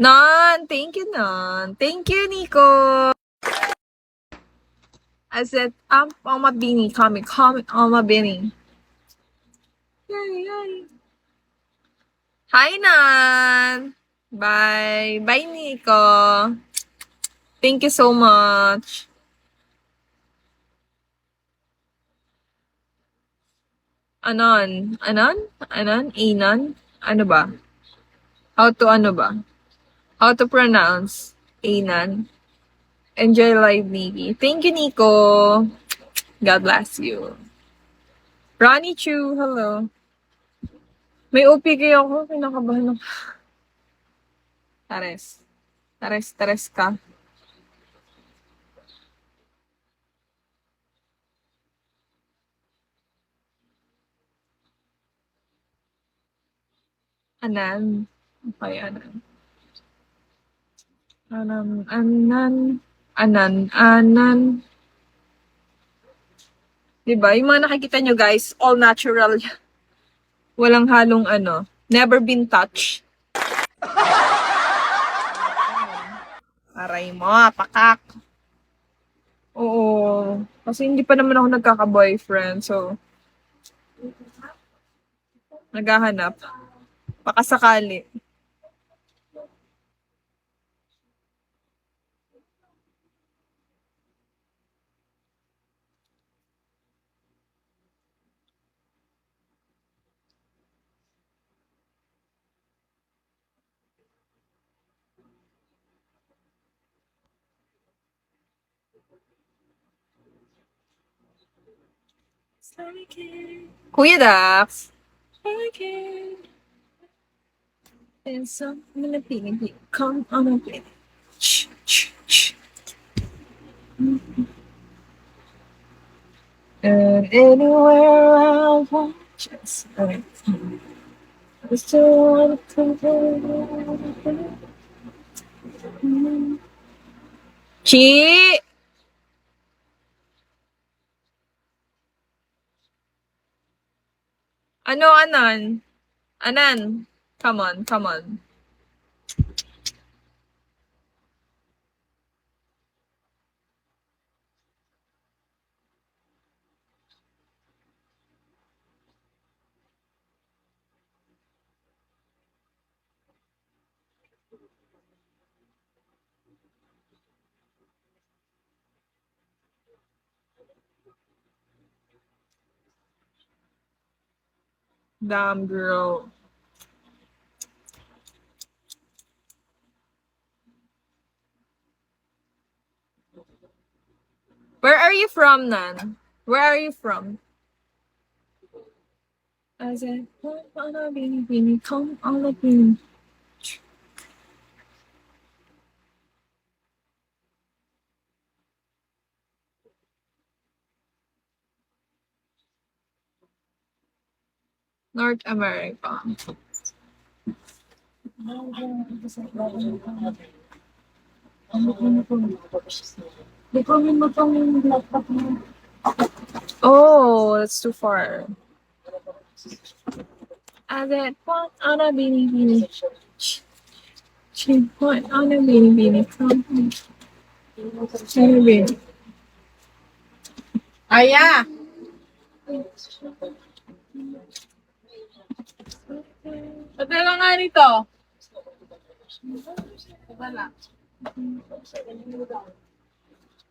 Nan, thank you, Nan. Thank you, Nico. I said, I'm on my beanie. Comment on my beanie. Yay, yay. Hi, Nan. Bye. Bye, Nico. Thank you so much. Anon? Anon? Anon? Anon? Ano ba? How to ano ba? How to pronounce? Anon? Enjoy live, Nikki. Thank you, Nico. God bless you. Ronnie Chu, hello. May OPK ako. Kinakabahan ako. Tares. Tares ka. Anan. Okay, anan. Anan. Diba? Yung mga nakikita nyo guys, all natural. Walang halong ano. Never been touched. Aray mo, pakak. Oo. Kasi hindi pa naman ako nagkaka-boyfriend. So, naghahanap. Baka sakali. Kuya Dax. And so, I'm gonna be come on a bit. And anywhere I want, just like I still wanna come home. Chi! Ano, Anan? Anan? Come on, come on. Damn, girl. Where are you from, Nan? Where are you from? I said, come on a beanie, come on a beanie. North America. Oh, that's too far. I said, what on a beanie beanie? She put on a beanie beanie. Come on a beanie. Aya! Padala nga nito. Padala.